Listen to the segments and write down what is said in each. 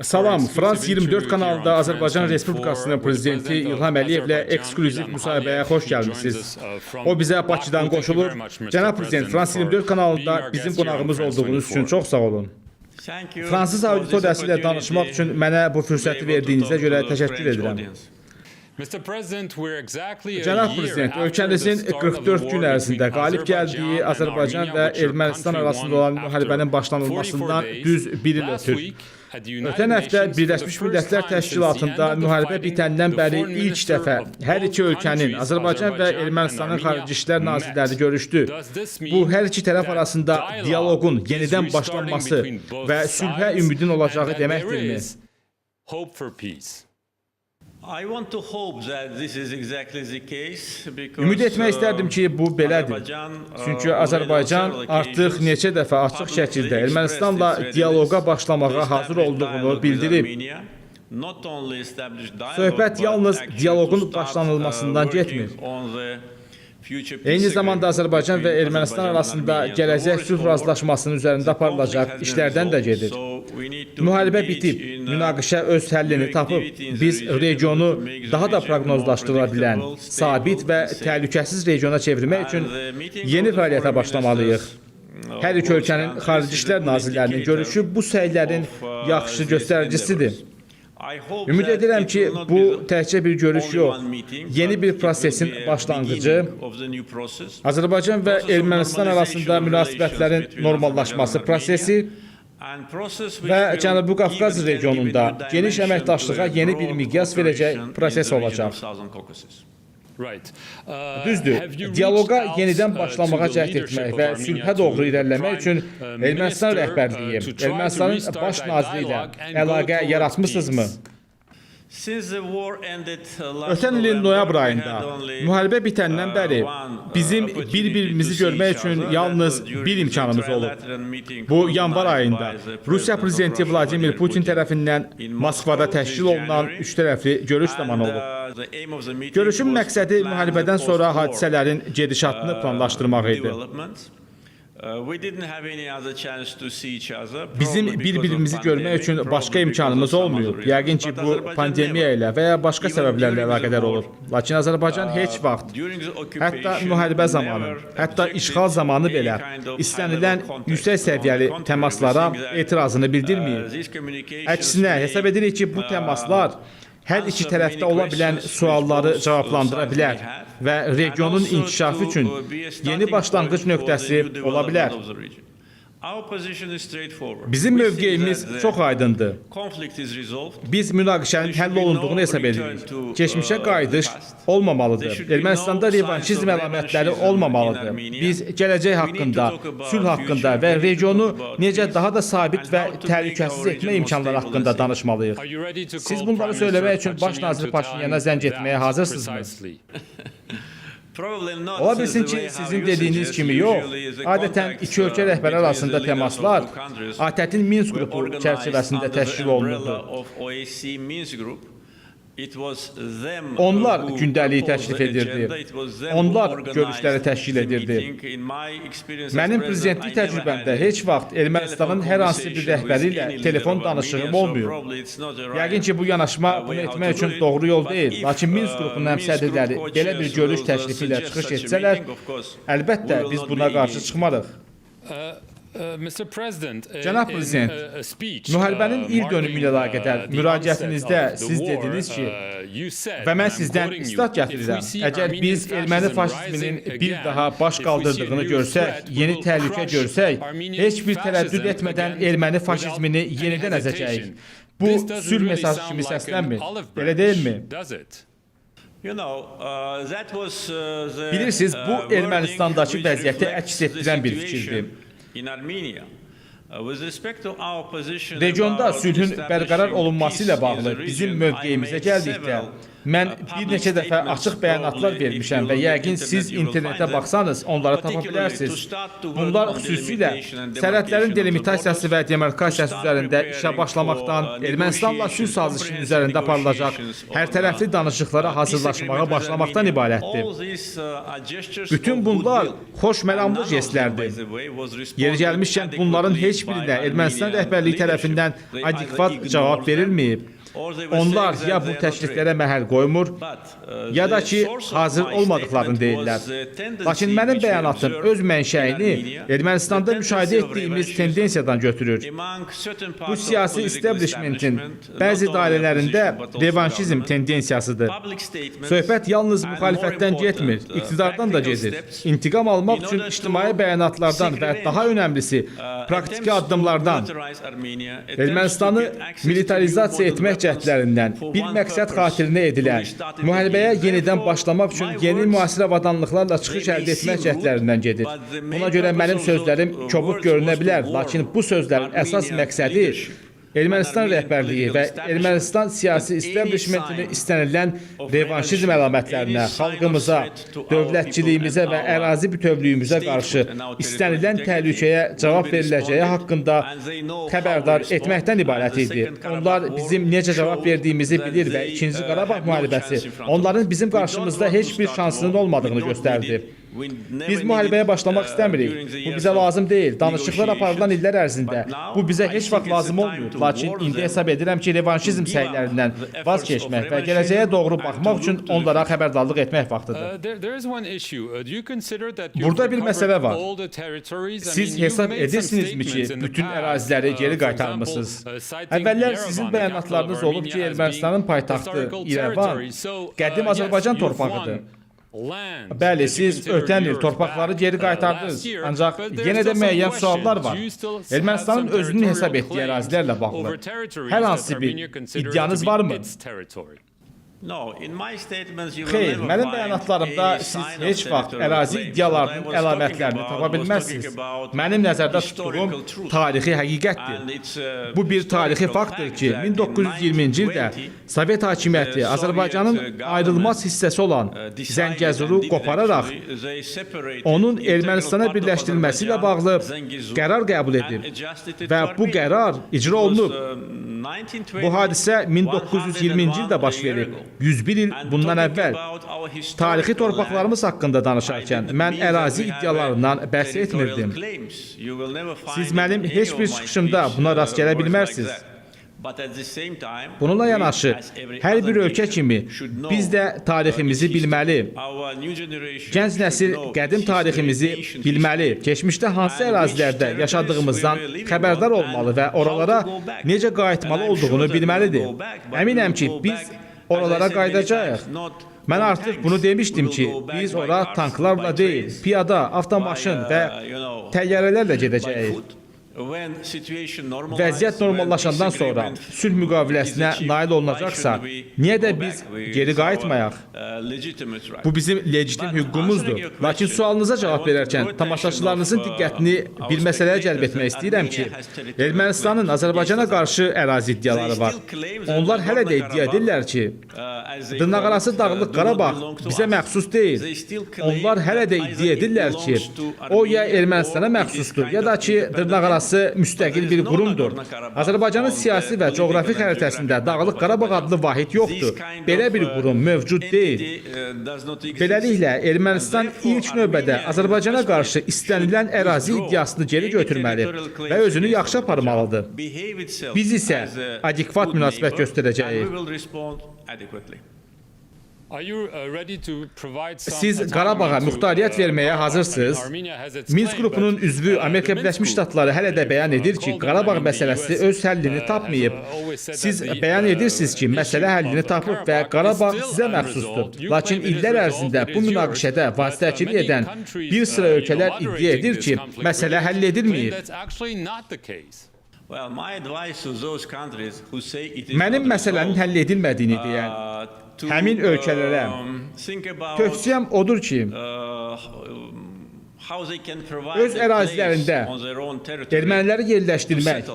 Salam, Frans 24 kanalında Azərbaycan Respublikasının prezidenti İlham Əliyevlə ekskluziv müsahibəyə xoş gəlmişsiniz. O bizə Bakıdan qoşulur. Cənab Prezident, Frans 24 kanalında bizim qonağımız olduğunuz üçün çox sağ olun. Fransız auditoriyası ilə danışmaq üçün mənə bu fürsəti verdiyinizə görə təşəkkür edirəm. Cənab Prezident, ölkənizin 44 gün ərzində qalib gəldiyi Azərbaycan və Ermənistan arasında olan müharibənin başlanılmasından düz bir il ötür. Ötən həftə Birləşmiş Millətlər Təşkilatında müharibə bitəndən bəri ilk dəfə hər iki ölkənin, Azərbaycan və Ermənistanın xarici işlər nazirləri görüşdü. Bu, hər iki tərəf arasında dialoqun yenidən başlanması və sülhə ümidin olacağı deməkdirmi? Ümid etmək istərdim ki, bu belədir. Çünki Azərbaycan artıq neçə dəfə açıq şəkildə Ermənistanla dialoqa başlamağa hazır olduğunu bildirib. Söhbət yalnız dialoqun başlanılmasından getmir. Eyni zamanda Azərbaycan və Ermənistan arasında gələcək sülh razılaşmasının üzərində aparılacaq işlərdən də gedir. Müharibə bitib, münaqişə öz həllini tapıb, biz regionu daha da proqnozlaşdıra bilən, sabit və təhlükəsiz regiona çevirmək üçün yeni fəaliyyətə başlamalıyıq. Hər iki ölkənin xarici işlər nazirlərinin görüşü bu səylərin yaxşı göstəricisidir. Ümid edirəm ki, bu təkcə bir görüş yox, yeni bir prosesin başlanğıcı, Azərbaycan və Ermənistan arasında münasibətlərin normallaşması prosesi və Cənubi Qafqaz regionunda geniş əməkdaşlığa yeni bir miqyas verəcək proses olacaq. Düzdür, dialoqa yenidən başlamağa cəhd etmək və sülhə doğru irəliləmək üçün Ermənistan rəhbərliyi, Ermənistanın baş naziri ilə əlaqə yaratmısınızmı? Ötən ilin noyabr ayında müharibə bitəndən bəri bizim bir-birimizi görmək üçün yalnız bir imkanımız olub. Bu, yanvar ayında Rusiya Prezidenti Vladimir Putin tərəfindən Moskvada təşkil olunan üçtərəfli görüş zamanı olub. Görüşün məqsədi müharibədən sonra hadisələrin gedişatını planlaşdırmaq idi. Bizim bir-birimizi görmək üçün başqa imkanımız olmuyor. Yəqin ki, bu pandemiya ilə və ya başqa səbəblərlə əlaqədar olur. Lakin Azərbaycan heç vaxt, hətta müharibə zamanı, hətta işğal zamanı belə istənilən yüksək səviyyəli təmaslara etirazını bildirməyib. Əksinə, hesab edirik ki, bu təmaslar hər iki tərəfdə ola bilən sualları cavablandıra bilər və regionun inkişafı üçün yeni başlanğıc nöqtəsi ola bilər. Bizim mövqeyimiz çox aydındır. Biz münaqişənin həll olunduğunu hesab edirik. Keçmişə qayıdış olmamalıdır. Ermənistanda revanşizm əlamətləri olmamalıdır. Biz gələcək haqqında, sülh haqqında və regionu necə daha da sabit və təhlükəsiz etmə imkanları haqqında danışmalıyıq. Siz bunları söyləmək üçün Baş nazir Paşinyana zəng etməyə hazırsınızmı? Ola bilsin ki, sizin dediyiniz kimi yox, adətən iki ölkə rəhbəri arasında təmaslar ATƏT-in Minsk qrupu çərçivəsində təşkil olunurdu. Onlar gündəliyi təklif edirdi. Onlar görüşləri təşkil edirdi. Mənim prezidentlik təcrübəmdə heç vaxt Ermənistanın hər hansı bir rəhbəri ilə telefon danışığım olmuyor. Yəqin ki, bu yanaşma bunu etmək üçün doğru yol deyil. Lakin Minsk qrupunun həmsədrləri belə bir görüş təklifi ilə çıxış etsələr, əlbəttə biz buna qarşı çıxmarıq. Cənab Prezident, müharibənin il dönümü ilə əlaqədar müraciətinizdə siz dediniz ki, və mən sizdən istat gətirirəm, əgər biz erməni faşizminin bir daha baş qaldırdığını görsək, yeni təhlükə görsək, heç bir tərəddüd etmədən erməni faşizmini yenidən əzəcəyik. Bu, sülh mesajı kimi səslənmir, elə deyilmi? Bilirsiniz, bu Ermənistandakı vəziyyəti əks etdirən bir fikirdir. Regionda sülhün bərqərar olunması ilə bağlı bizim mövqeyimizə gəldikdə, Mən bir neçə dəfə açıq bəyanatlar vermişəm və yəqin siz internetə baxsanız onları tapa bilərsiniz. Bunlar xüsusilə sərhədlərin delimitasiyası və demarkasiyası üzərində işə başlamaqdan, Ermənistanla sülh sazişinin üzərində aparılacaq hərtərəfli danışıqlara hazırlaşmağa başlamaqdan ibarətdir. Bütün bunlar xoşməramlı jestlərdir. Yeri gəlmişkən bunların heç birinə Ermənistan rəhbərliyi tərəfindən adekvat cavab verilməyib. Onlar ya bu təkliflərə məhəl qoymur, ya da ki, hazır olmadıqlarını deyirlər. Lakin mənim bəyanatım öz mənşəyini Ermənistanda müşahidə etdiyimiz tendensiyadan götürür. Bu siyasi establishmentin bəzi dairələrində revanşizm tendensiyasıdır. Söhbət yalnız müxalifətdən getmir, iqtidardan da gedir. İntiqam almaq üçün ictimai bəyanatlardan və daha önəmlisi praktiki addımlardan Ermənistanı militarizasiya etmək cəhdlərindən bir məqsəd xatirinə edilən, müharibəyə yenidən başlamaq üçün yeni müasir avadanlıqlarla çıxış əldə etmək cəhdlərindən gedir. Buna görə mənim sözlərim kobud görünə bilər, lakin bu sözlərin əsas məqsədi Ermənistan rəhbərliyi və Ermənistan siyasi establishmentinin istənilən revanşizm əlamətlərinə, xalqımıza, dövlətçiliyimizə və ərazi bütövlüyümüzə qarşı istənilən təhlükəyə cavab veriləcəyi haqqında xəbərdar etməkdən ibarət idi. Onlar bizim necə cavab verdiyimizi bilir və 2-ci Qarabağ müharibəsi onların bizim qarşımızda heç bir şansının olmadığını göstərdi. Biz müharibəyə başlamaq istəmirik. Bu bizə lazım deyil. Danışıqlar aparılan illər ərzində bu bizə heç vaxt lazım olmuyor. Lakin indi hesab edirəm ki, revanşizm səylərindən vaz keçmək və gələcəyə doğru baxmaq üçün onlara xəbərdarlıq etmək vaxtıdır. Burada bir məsələ var. Siz hesab edirsinizmi ki, bütün əraziləri geri qaytarmısınız? Əvvəllər sizin bəyanatlarınız olub ki, Ermənistanın paytaxtı İrəvan qədim Azərbaycan torpağıdır. Bəli, siz ötən il torpaqları geri qaytardınız. Ancaq yenə də müəyyən suallar var. Ermənistanın özünün hesab etdiyi ərazilərlə bağlı hər hansı bir iddianız varmı? Xeyr, mənim bəyanatlarımda siz heç vaxt ərazi iddialarının əlamətlərini tapa bilməzsiniz. Mənim nəzərdə tutduğum tarixi həqiqətdir. Bu bir tarixi faktdır ki, 1920-ci ildə Sovet hakimiyyəti Azərbaycanın ayrılmaz hissəsi olan Zəngəzuru qopararaq onun Ermənistana birləşdirilməsi ilə bağlı qərar qəbul edib və bu qərar icra olunub. Bu hadisə 1920-ci ildə baş verib. 101 il bundan əvvəl. Tarixi torpaqlarımız haqqında danışarkən mən ərazi iddialarından bəhs etmirdim. Siz mənim heç bir çıxışımda buna rast gələ bilmərsiniz. Bununla yanaşı, hər bir ölkə kimi biz də tariximizi bilməli. Gənc nəsil qədim tariximizi bilməli. Keçmişdə hansı ərazilərdə yaşadığımızdan xəbərdar olmalı və oralara necə qayıtmalı olduğunu bilməlidir. Əminəm ki, biz oralara qayıdacağıq. Mən artıq bunu demişdim ki, biz ora tanklarla deyil, piyada, avtomaşın və təyyarələrlə gedəcəyik. Vəziyyət normallaşandan sonra sülh müqaviləsinə nail olunacaqsa, niyə də biz geri qayıtmayaq? Bu bizim legitim hüququmuzdur. Lakin sualınıza cavab verərkən tamaşaçılarınızın diqqətini bir məsələyə cəlb etmək istəyirəm ki, Ermənistanın Azərbaycana qarşı ərazi iddiaları var. Onlar hələ də iddia edirlər ki, dırnaqarası Dağlıq Qarabağ bizə məxsus deyil. Onlar hələ də iddia edirlər ki, o ya Ermənistana məxsusdur, ya da ki, dırnaqarası müstəqil bir qurumdur. Azərbaycanın siyasi və coğrafi xəritəsində Dağlıq Qarabağ adlı vahid yoxdur. Belə bir qurum mövcud deyil. Beləliklə, Ermənistan ilk növbədə Azərbaycana qarşı istənilən ərazi iddiasını geri götürməli və özünü yaxşı aparmalıdır. Biz isə adekvat münasibət göstərəcəyik. Siz Qarabağa muxtariyyət verməyə hazırsınız. Minsk qrupunun üzvü Amerika Birləşmiş Ştatları hələ də bəyan edir ki, Qarabağ məsələsi öz həllini tapmayıb. Siz bəyan edirsiniz ki, məsələ həllini tapıb və Qarabağ sizə məxsusdur. Lakin illər ərzində bu münaqişədə vasitəçilik edən bir sıra ölkələr iddia edir ki, məsələ həll edilməyib. Mənim məsələnin həll edilmədiyini deyən həmin ölkələrə tövsiyəm odur ki, öz ərazilərində erməniləri yerləşdirmək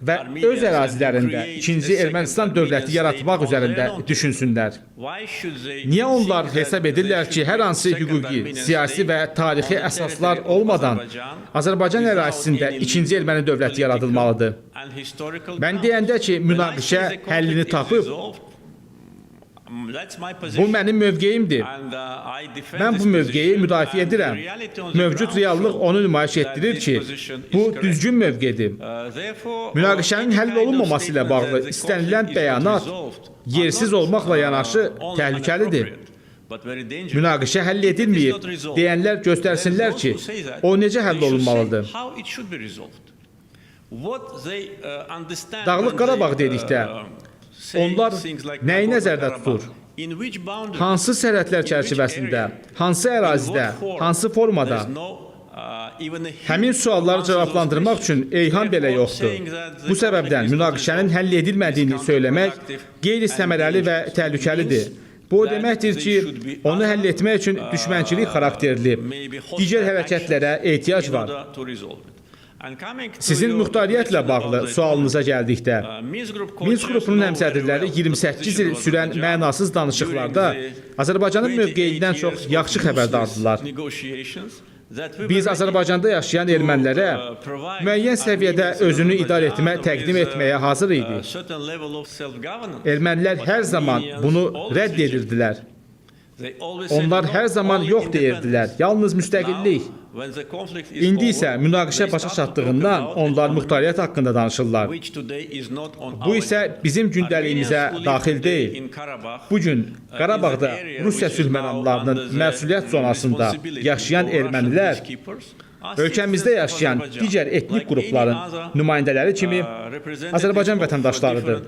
və öz ərazilərində ikinci Ermənistan dövləti yaratmaq üzərində düşünsünlər. Niyə onlar hesab edirlər ki, hər hansı hüquqi, siyasi və tarixi əsaslar olmadan Azərbaycan ərazisində ikinci erməni dövləti yaradılmalıdır? Mən deyəndə ki, münaqişə həllini tapıb, bu mənim mövqeyimdir. Mən bu mövqeyi müdafiə edirəm. Mövcud reallıq onu nümayiş etdirir ki, bu düzgün mövqedir. Münaqişənin həll olunmaması ilə bağlı istənilən bəyanat yersiz olmaqla yanaşı təhlükəlidir. Münaqişə həll edilməyib deyənlər göstərsinlər ki, o necə həll olunmalıdır. Dağlıq Qarabağ dedikdə, onlar nəyi nəzərdə tutur? Hansı sərhədlər çərçivəsində, hansı ərazidə, hansı formada? Həmin sualları cavablandırmaq üçün eyham belə yoxdur. Bu səbəbdən münaqişənin həll edilmədiyini söyləmək qeyri-səmərəli və təhlükəlidir. Bu o deməkdir ki, onu həll etmək üçün düşmənçilik xarakterli digər hərəkətlərə ehtiyac var. Sizin muxtariyyətlə bağlı sualınıza gəldikdə, Minsk qrupunun həmsədrləri 28 il sürən mənasız danışıqlarda Azərbaycanın mövqeyindən çox yaxşı xəbərdardırlar. Biz Azərbaycanda yaşayan ermənilərə müəyyən səviyyədə özünü idarə etmə təqdim etməyə hazır idik. Ermənilər hər zaman bunu rədd edirdilər. Onlar hər zaman yox deyirdilər, yalnız müstəqillik. İndi isə münaqişə başa çatdığından onlar muxtariyyət haqqında danışırlar. Bu isə bizim gündəliyimizə daxil deyil. Bugün Qarabağda Rusiya sülhməramlarının məsuliyyət zonasında yaşayan ermənilər ölkəmizdə yaşayan digər etnik qrupların nümayəndələri kimi Azərbaycan vətəndaşlarıdır.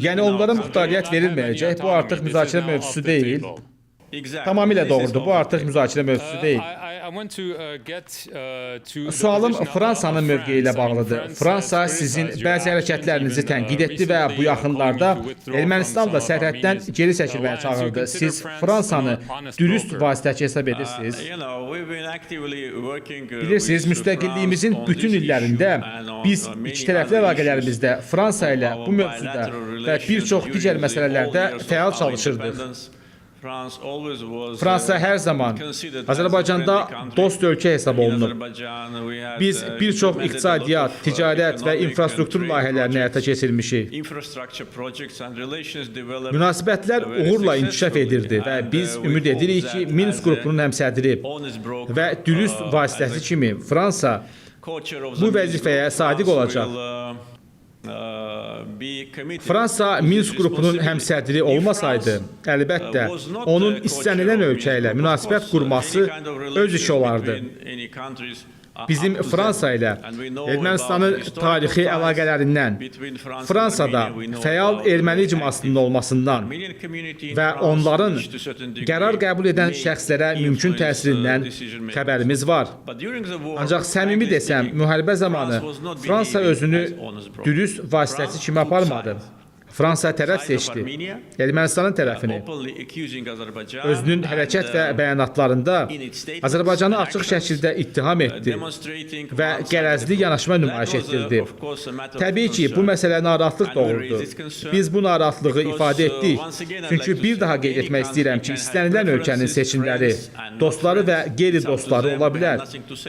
Yəni onlara muxtariyyət verilməyəcək, bu artıq müzakirə mövzusu deyil. Tamamilə doğrudur, bu artıq müzakirə mövzusu deyil. Sualım Fransanın mövqeyi ilə bağlıdır. Fransa sizin bəzi hərəkətlərinizi tənqid etdi və bu yaxınlarda Ermənistanla sərhəddən geri çəkilməyə çağırdı. Siz Fransanı dürüst vasitəçi hesab edirsiniz. Bilirsiniz, müstəqilliyimizin bütün illərində biz ikitərəfli əlaqələrimizdə Fransa ilə bu mövzuda və bir çox digər məsələlərdə fəal çalışırdıq. Fransa hər zaman Azərbaycanda dost ölkə hesab olunur. Biz bir çox iqtisadiyyat, ticarət və infrastruktur layihələrini həyata keçirmişik. Münasibətlər uğurla inkişaf edirdi və biz ümid edirik ki, Minsk qrupunun həmsədri və dürüst vasitəsi kimi Fransa bu vəzifəyə sadiq olacaq. Fransa Minsk qrupunun həmsədri olmasaydı, əlbəttə, onun istənilən ölkə ilə münasibət qurması öz işi olardı. Bizim Fransa ilə Ermənistanın tarixi əlaqələrindən, Fransada fəal erməni icmasının olmasından və onların qərar qəbul edən şəxslərə mümkün təsirindən xəbərimiz var. Ancaq səmimi desəm, müharibə zamanı Fransa özünü dürüst vasitəçi kimi aparmadı. Fransa tərəf seçdi, Ermənistanın tərəfini. Özünün hərəkət və bəyanatlarında Azərbaycanı açıq şəkildə ittiham etdi və qərəzli yanaşma nümayiş etdirdi. Təbii ki, bu məsələ narahatlıq doğurdu. Biz bu narahatlığı ifadə etdik. Çünki bir daha qeyd etmək istəyirəm ki, istənilən ölkənin seçimləri, dostları və qeyri-dostları ola bilər.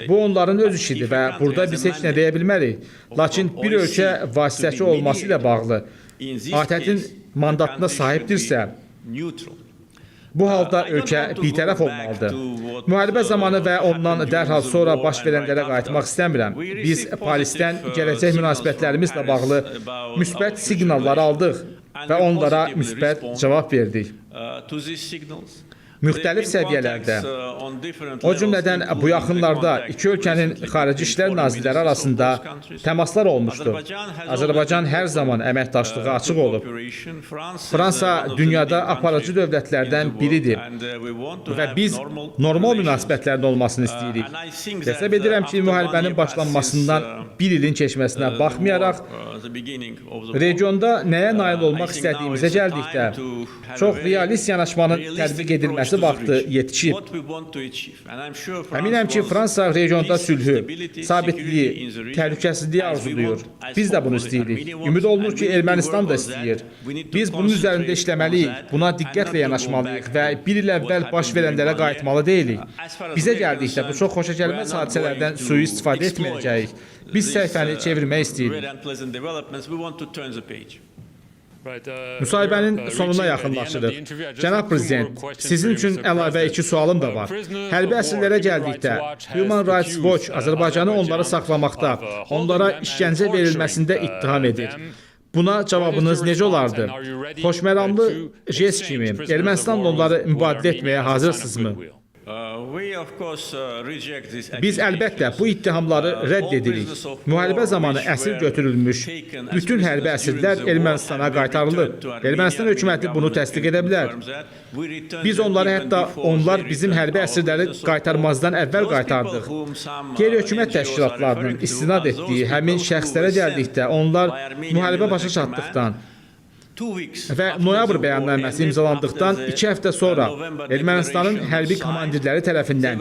Bu onların öz işidir və burada biz heç nə deyə bilmərik. Lakin bir ölkə vasitəçi olması ilə bağlı ATƏT-in mandatına sahibdirsə, bu halda ölkə bitərəf olmalıdır. Müharibə zamanı və ondan dərhal sonra baş verənlərə qayıtmaq istəmirəm. Biz Parisdən gələcək münasibətlərimizlə bağlı müsbət siqnalları aldıq və onlara müsbət cavab verdik. Müxtəlif səviyyələrdə, o cümlədən bu yaxınlarda iki ölkənin xarici işlər nazirləri arasında təmaslar olmuşdu. Azərbaycan hər zaman əməkdaşlığı açıq olub. Fransa dünyada aparıcı dövlətlərdən biridir və biz normal münasibətlərin olmasını istəyirik. Hesab edirəm ki, müharibənin başlanmasından bir ilin keçməsinə baxmayaraq, regionda nəyə nail olmaq istədiyimizə gəldikdə, çox realist yanaşmanın tətbiq edilməsi müharibəsi vaxtı yetişib. Əminəm ki, Fransa regionda sülhü, sabitliyi, təhlükəsizliyi arzulayır. Biz də bunu istəyirik. Ümid olunur ki, Ermənistan da istəyir. Biz bunun üzərində işləməliyik, buna diqqətlə yanaşmalıyıq və bir il əvvəl baş verənlərə qayıtmalı deyilik. Bizə gəldikdə bu çox xoşagəlməz hadisələrdən sui-istifadə etməyəcəyik. Biz səhifəni çevirmək istəyirik. Müsahibənin sonuna yaxınlaşırıq. Cənab Prezident, sizin üçün əlavə 2 sualım da var. Hərbi əsirlərə gəldikdə, Human Rights Watch Azərbaycanı onları saxlamaqda, onlara işgəncə verilməsində ittiham edir. Buna cavabınız necə olardı? Xoşməramlı jest kimi Ermənistanla onları mübadilə etməyə hazırsınızmı? Biz əlbəttə bu ittihamları rədd edirik. Müharibə zamanı əsir götürülmüş bütün hərbi əsirlər Ermənistana qaytarılıb. Ermənistan hökuməti bunu təsdiq edə bilər. Biz onları, hətta onlar bizim hərbi əsirləri qaytarmazdan əvvəl qaytardıq. Qeyri-hökumət təşkilatlarının istinad etdiyi həmin şəxslərə gəldikdə, onlar müharibə başa çatdıqdan və noyabr bəyannaməsi imzalandıqdan 2 həftə sonra Ermənistanın hərbi komandirləri tərəfindən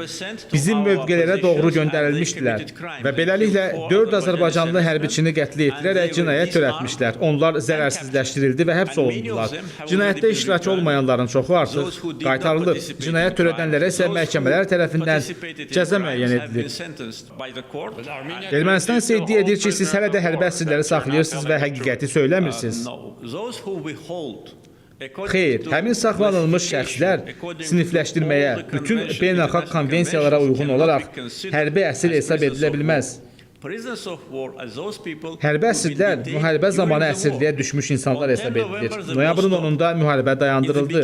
bizim mövqelərə doğru göndərilmişdilər və beləliklə 4 Azərbaycanlı hərbiçini qətlə yetirərək cinayət törətmişlər. Onlar zərərsizləşdirildi və həbs olundular. Cinayətdə iştirak olmayanların çoxu artıq qaytarılıb. Cinayət törədənlərə isə məhkəmələr tərəfindən cəza müəyyən edilib. Ermənistan isə iddia edir ki, siz hələ də hərbi əsirləri saxlayırsınız və həqiqəti söyləmirsiniz. Xeyr, həmin saxlanılmış şəxslər sinifləşdirməyə, bütün beynəlxalq konvensiyalara uyğun olaraq hərbi əsir hesab edilə bilməz. Hərbi əsirlər müharibə zamanı əsirliyə düşmüş insanlar hesab edilir. Noyabrın 10-da müharibə dayandırıldı.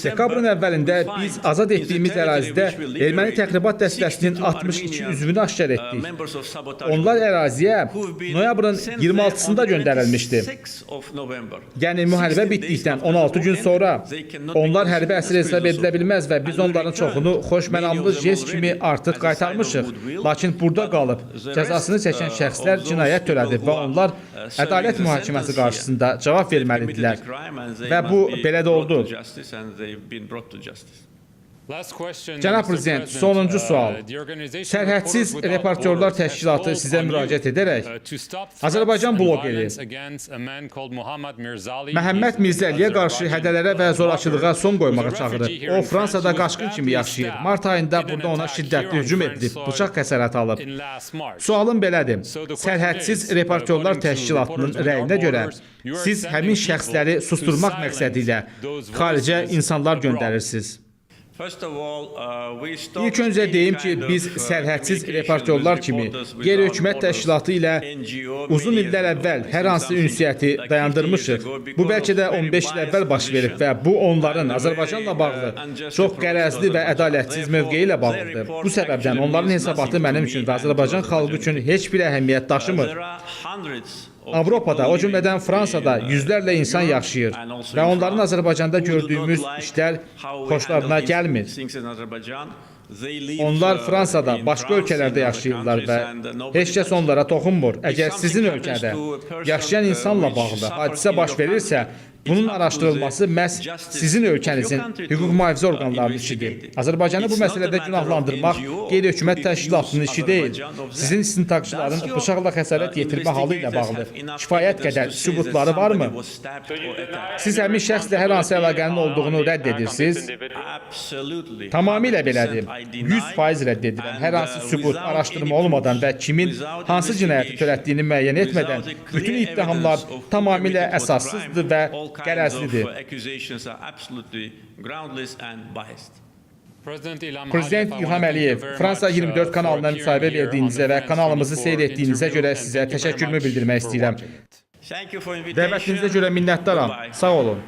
Dekabrın əvvəlində biz azad etdiyimiz ərazidə erməni təxribat dəstəsinin 62 üzvünü aşkar etdik. Onlar əraziyə noyabrın 26-sında göndərilmişdi. Yəni müharibə bitdikdən 16 gün sonra onlar hərbi əsir hesab edilə bilməz və biz onların çoxunu xoşməramlı jest kimi artıq qaytarmışıq. Lakin burada qalıb cəzasını çəkən şəxslər cinayət törədib və onlar ədalət mühakiməsi qarşısında cavab verməlidirlər. Və bu belə də oldu. Cənab Prezident, sonuncu sual. Sərhədsiz Reportyorlar Təşkilatı sizə müraciət edərək Azərbaycan bloqeri Məhəmməd Mirzəliyə qarşı hədələrə və zorakılığa son qoymağa çağırıb. O, Fransada qaçqın kimi yaşayır. Mart ayında burada ona şiddətli hücum edilib, bıçaq xəsarəti alıb. Sualım belədir. Sərhədsiz Reportyorlar Təşkilatının rəyinə görə siz həmin şəxsləri susturmaq məqsədi ilə xaricə insanlar göndərirsiniz. İlk öncə deyim ki, biz sərhədsiz reportyorlar kimi qeyri-hökumət təşkilatı ilə uzun illər əvvəl hər hansı ünsiyyəti dayandırmışıq. Bu bəlkə də 15 il əvvəl baş verib və bu onların Azərbaycanla bağlı çox qərəzli və ədalətsiz mövqeyi ilə bağlıdır. Bu səbəbdən onların hesabatı mənim üçün və Azərbaycan xalqı üçün heç bir əhəmiyyət daşımır. Avropada, o cümlədən Fransada yüzlərlə insan yaşayır və onların Azərbaycanda gördüyümüz işlər xoşlarına gəlmir. Onlar Fransada, başqa ölkələrdə yaşayırlar və heç kəs onlara toxunmur. Əgər sizin ölkədə yaşayan insanla bağlı hadisə baş verirsə, bunun araşdırılması məhz sizin ölkənizin hüquq mühafizə orqanlarının işidir. Azərbaycanı bu məsələdə günahlandırmaq qeyri-hökumət təşkilatının işi deyil. Sizin istintaqçıların bıçaqla xəsarət yetirmə halı ilə bağlı kifayət qədər sübutları varmı? Siz həmin şəxslə hər hansı əlaqənin olduğunu rədd edirsiniz? Tamamilə belədir. 100% rədd edirəm. Hər hansı sübut, araşdırma olmadan və kimin hansı cinayəti törətdiyini müəyyən etmədən bütün ittihamlar tamamilə əsassızdır və qərəzlidir. Prezident İlham Əliyev, Fransa 24 kanalına müsahibə verdiyinizə və kanalımızı seyr etdiyinizə görə sizə təşəkkürümü bildirmək istəyirəm. Dəvətinizə görə minnətdaram. Sağ olun.